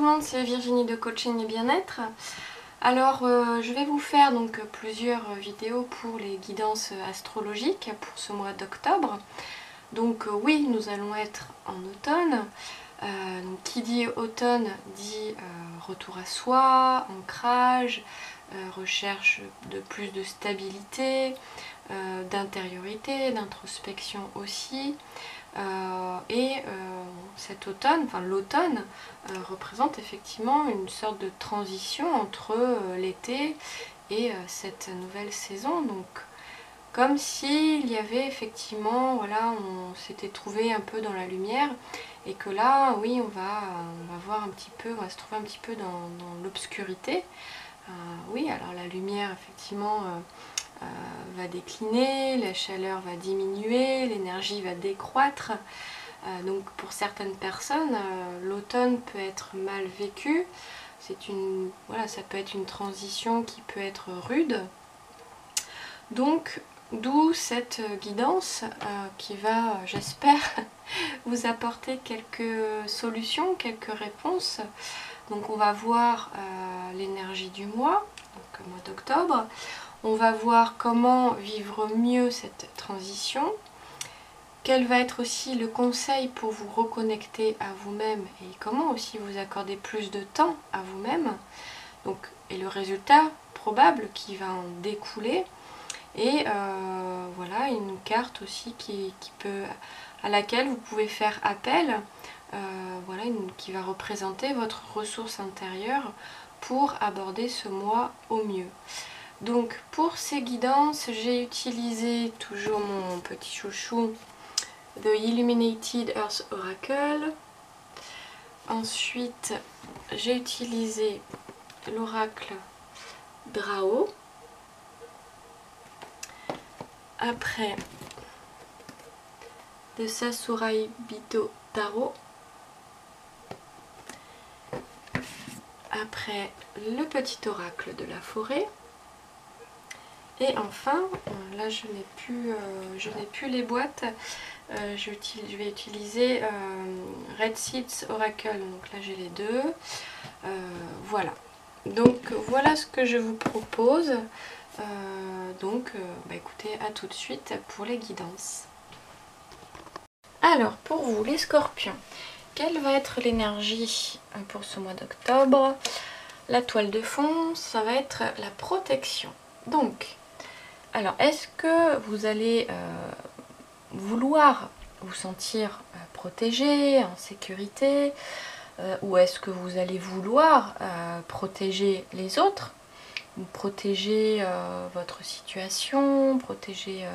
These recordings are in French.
tout le monde, c'est Virginie de Coaching et Bien-être. Alors je vais vous faire donc plusieurs vidéos pour les guidances astrologiques pour ce mois d'octobre. Donc oui, nous allons être en automne. Donc, qui dit automne dit retour à soi, ancrage, recherche de plus de stabilité, d'intériorité, d'introspection aussi. Cet automne, enfin l'automne, représente effectivement une sorte de transition entre l'été et cette nouvelle saison. Donc comme s'il y avait effectivement, voilà, on s'était trouvé un peu dans la lumière et que là, oui, on va voir un petit peu, on va se trouver un petit peu dans l'obscurité. Oui, alors la lumière effectivement va décliner, la chaleur va diminuer, l'énergie va décroître. Donc pour certaines personnes, l'automne peut être mal vécu. Voilà, ça peut être une transition qui peut être rude. Donc d'où cette guidance qui va, j'espère, vous apporter quelques solutions, quelques réponses. Donc on va voir l'énergie du mois, donc le mois d'octobre. On va voir comment vivre mieux cette transition. Quel va être aussi le conseil pour vous reconnecter à vous-même et comment aussi vous accorder plus de temps à vous-même. Donc, et le résultat probable qui va en découler. Et voilà, une carte aussi à laquelle vous pouvez faire appel, voilà, qui va représenter votre ressource intérieure pour aborder ce mois au mieux. Donc pour ces guidances, j'ai utilisé toujours mon petit chouchou, The Illuminated Earth Oracle. Ensuite, j'ai utilisé l'oracle Drao. Après, The Sasarai Bito Tarot. Après, le petit oracle de la forêt. Et enfin, là je n'ai plus les boîtes, je vais utiliser Red Seeds Oracle, donc là j'ai les deux. Voilà, donc voilà ce que je vous propose. Écoutez, à tout de suite pour les guidances. Alors pour vous les scorpions, quelle va être l'énergie pour ce mois d'octobre? La toile de fond, ça va être la protection. Donc, alors, est-ce que vous allez vouloir vous sentir protégé, en sécurité, ou est-ce que vous allez vouloir protéger les autres, ou protéger votre situation, protéger,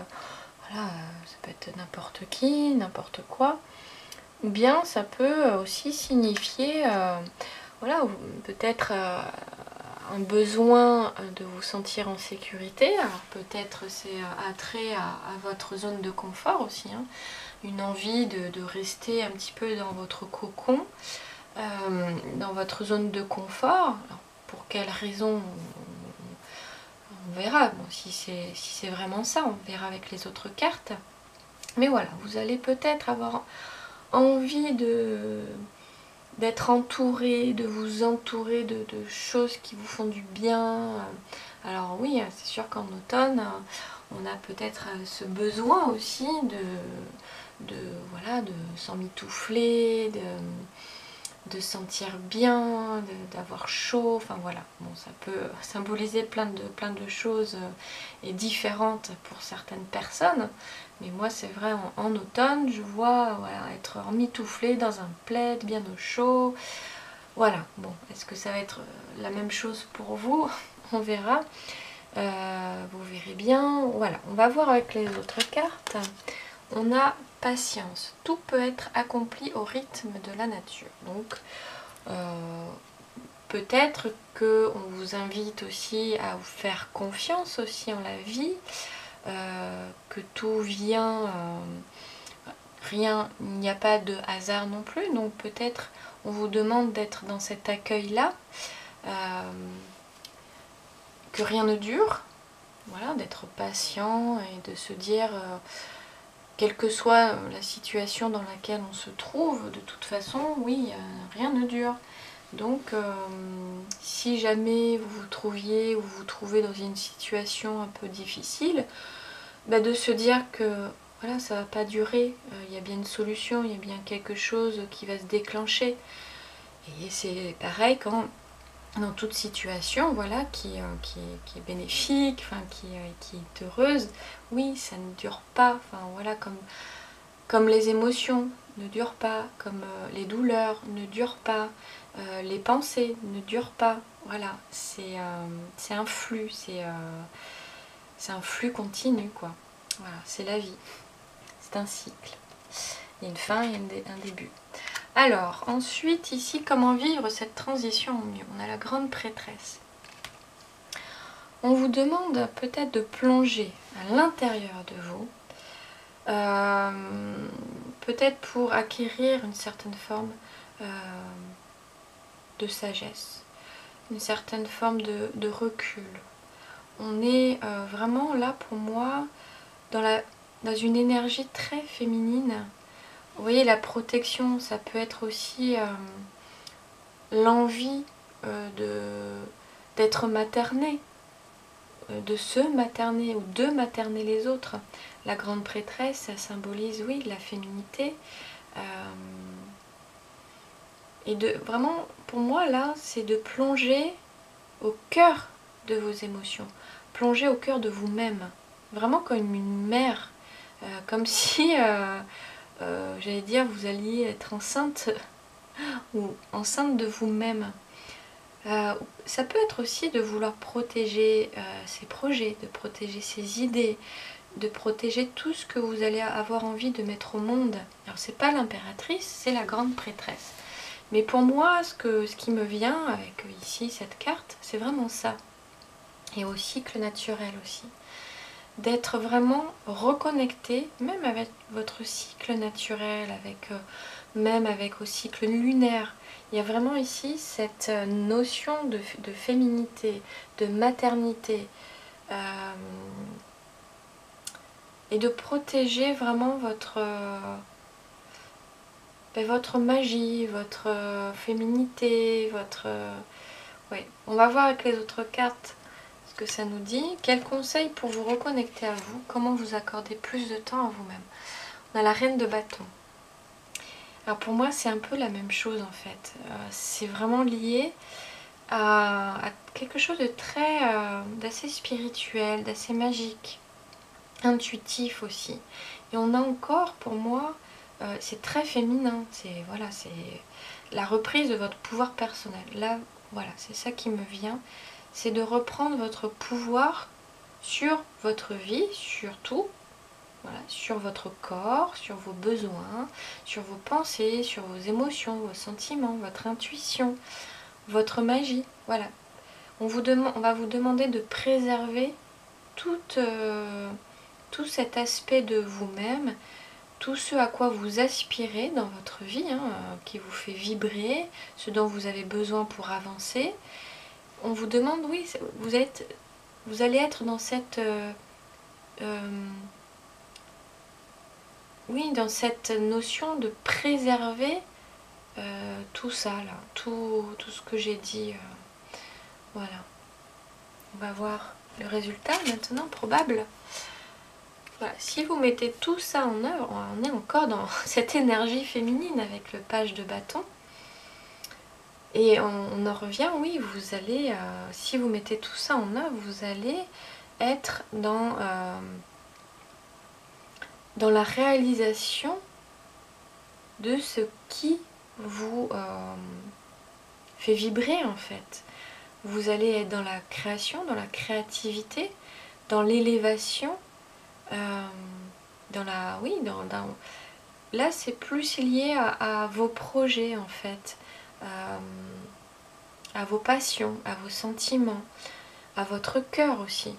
voilà, ça peut être n'importe qui, n'importe quoi, ou bien ça peut aussi signifier, voilà, peut-être un besoin de vous sentir en sécurité. Alors peut-être c'est attrait à votre zone de confort aussi, hein. Une envie de rester un petit peu dans votre cocon, dans votre zone de confort. Alors, pour quelles raisons on verra, bon, si c'est vraiment ça, on verra avec les autres cartes. Mais voilà, vous allez peut-être avoir envie d'être entouré, de vous entourer de choses qui vous font du bien. Alors oui, c'est sûr qu'en automne, on a peut-être ce besoin aussi voilà, de s'emmitoufler, de sentir bien, d'avoir chaud, enfin voilà. Bon, ça peut symboliser plein de choses et différentes pour certaines personnes. Mais moi c'est vrai, en automne, je vois, voilà, être emmitouflée dans un plaid bien au chaud. Voilà, bon, est-ce que ça va être la même chose pour vous? On verra. Vous verrez bien. Voilà, on va voir avec les autres cartes. On a patience. Tout peut être accompli au rythme de la nature. Donc, peut-être qu'on vous invite aussi à vous faire confiance aussi en la vie. Que tout vient, rien, il n'y a pas de hasard non plus, donc peut-être on vous demande d'être dans cet accueil-là, que rien ne dure, voilà, d'être patient et de se dire, quelle que soit la situation dans laquelle on se trouve, de toute façon, oui, rien ne dure. Donc si jamais vous vous trouviez ou vous trouvez dans une situation un peu difficile, bah, de se dire que voilà, ça va pas durer, il y a bien une solution, il y a bien quelque chose qui va se déclencher. Et c'est pareil quand dans toute situation voilà, qui est bénéfique, enfin, qui est heureuse, oui, ça ne dure pas, enfin, voilà, comme les émotions ne durent pas, comme les douleurs ne durent pas, les pensées ne durent pas. Voilà, c'est un flux, c'est un flux continu, quoi. Voilà, c'est la vie, c'est un cycle. Il y a une fin et un début. Alors, ensuite, ici, comment vivre cette transition au mieux? On a la grande prêtresse. On vous demande peut-être de plonger à l'intérieur de vous, peut-être pour acquérir une certaine forme de sagesse, une certaine forme de recul. On est vraiment là, pour moi, dans une énergie très féminine. Vous voyez, la protection, ça peut être aussi l'envie d'être materné, de se materner ou de materner les autres. La grande prêtresse, ça symbolise, oui, la féminité. Et vraiment, pour moi, là, c'est de plonger au cœur de vos émotions. Plonger au cœur de vous-même. Vraiment comme une mère. Comme si, j'allais dire, vous alliez être enceinte ou enceinte de vous-même. Ça peut être aussi de vouloir protéger ses projets, de protéger ses idées, de protéger tout ce que vous allez avoir envie de mettre au monde. Alors c'est pas l'impératrice, c'est la grande prêtresse. Mais pour moi, ce qui me vient avec ici cette carte, c'est vraiment ça. Et au cycle naturel aussi. D'être vraiment reconnecté, même avec votre cycle naturel, même avec au cycle lunaire. Il y a vraiment ici cette notion de féminité, de maternité, et de protéger vraiment votre magie, votre féminité, ouais. On va voir avec les autres cartes ce que ça nous dit. Quels conseils pour vous reconnecter à vous? Comment vous accorder plus de temps à vous-même? On a la reine de bâton. Alors pour moi, c'est un peu la même chose en fait. C'est vraiment lié à quelque chose de d'assez spirituel, d'assez magique, intuitif aussi. Et on a encore, pour moi, c'est très féminin. C'est voilà, c'est la reprise de votre pouvoir personnel. Là, voilà, c'est ça qui me vient. C'est de reprendre votre pouvoir sur votre vie, sur tout. Voilà, sur votre corps, sur vos besoins, sur vos pensées, sur vos émotions, vos sentiments, votre intuition, votre magie. Voilà. On va vous demander de préserver tout cet aspect de vous-même, tout ce à quoi vous aspirez dans votre vie, qui vous fait vibrer, ce dont vous avez besoin pour avancer. On vous demande, oui, vous allez être dans cette... oui, dans cette notion de préserver tout ça, là, tout ce que j'ai dit. Voilà. On va voir le résultat maintenant, probable. Voilà. Si vous mettez tout ça en œuvre, on est encore dans cette énergie féminine avec le page de bâton. Et on en revient, oui, vous allez, si vous mettez tout ça en œuvre, vous allez être dans la réalisation de ce qui vous fait vibrer en fait. Vous allez être dans la création, dans la créativité, dans l'élévation, là c'est plus lié à vos projets en fait, à vos passions, à vos sentiments, à votre cœur aussi.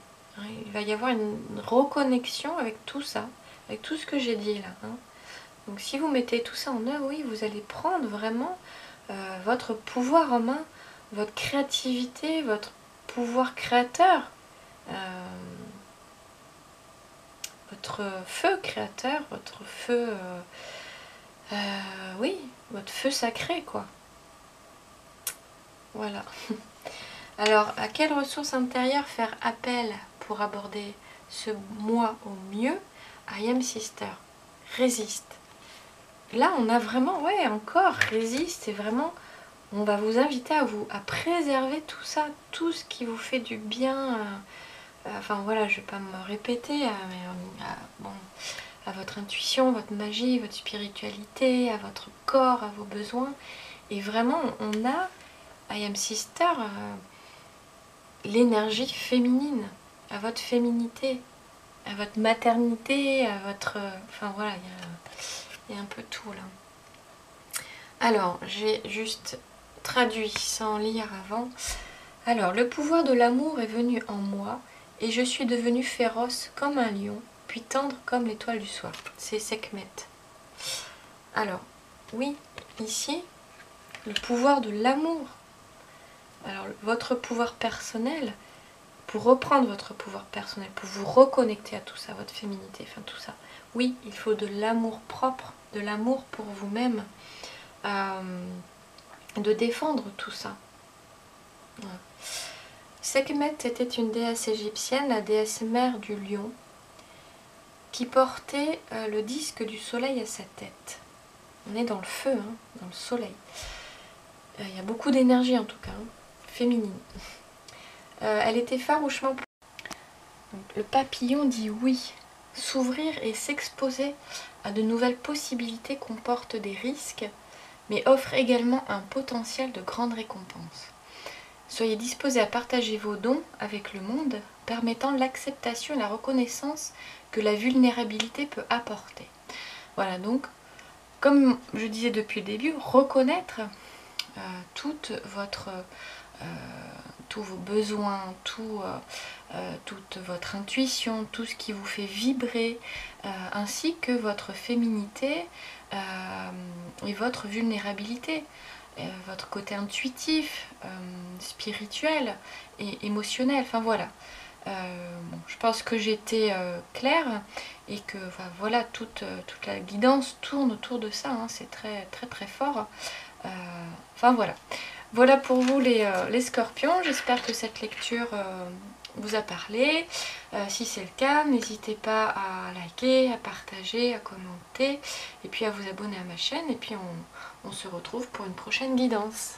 Il va y avoir une reconnexion avec tout ça, avec tout ce que j'ai dit là. Donc si vous mettez tout ça en œuvre, oui, vous allez prendre vraiment votre pouvoir en main, votre créativité, votre pouvoir créateur, votre feu créateur, votre feu, oui, votre feu sacré, quoi. Voilà. Alors, à quelles ressources intérieures faire appel pour aborder ce moi au mieux? I am sister. Résiste. Là, on a vraiment, ouais, encore, résiste, c'est vraiment, on va vous inviter à préserver tout ça, tout ce qui vous fait du bien. Enfin voilà, je vais pas me répéter, mais bon, à votre intuition, votre magie, votre spiritualité, à votre corps, à vos besoins. Et vraiment, on a, I am sister, l'énergie féminine, à votre féminité, à votre maternité, à votre... Enfin voilà, il y a un peu tout là. Alors, j'ai juste traduit sans lire avant. Alors, le pouvoir de l'amour est venu en moi et je suis devenue féroce comme un lion, puis tendre comme l'étoile du soir. C'est Sekhmet. Alors, oui, ici, le pouvoir de l'amour. Alors, votre pouvoir personnel, pour reprendre votre pouvoir personnel, pour vous reconnecter à tout ça, votre féminité, enfin tout ça. Oui, il faut de l'amour propre, de l'amour pour vous-même, de défendre tout ça. Ouais. Sekhmet était une déesse égyptienne, la déesse mère du lion, qui portait le disque du soleil à sa tête. On est dans le feu, hein, dans le soleil. Il y a beaucoup d'énergie en tout cas, hein, féminine. Elle était farouchement... Donc, le papillon dit oui. S'ouvrir et s'exposer à de nouvelles possibilités comporte des risques, mais offre également un potentiel de grande récompense. Soyez disposés à partager vos dons avec le monde, permettant l'acceptation et la reconnaissance que la vulnérabilité peut apporter. Voilà, donc, comme je disais depuis le début, reconnaître toute votre... tous vos besoins, toute votre intuition, tout ce qui vous fait vibrer, ainsi que votre féminité et votre vulnérabilité, votre côté intuitif, spirituel et émotionnel. Enfin voilà. Bon, je pense que j'étais claire et que enfin, voilà, toute la guidance tourne autour de ça. Hein, c'est très très très fort. Enfin voilà. Voilà pour vous les scorpions, j'espère que cette lecture vous a parlé. Si c'est le cas, n'hésitez pas à liker, à partager, à commenter et puis à vous abonner à ma chaîne et puis on se retrouve pour une prochaine guidance.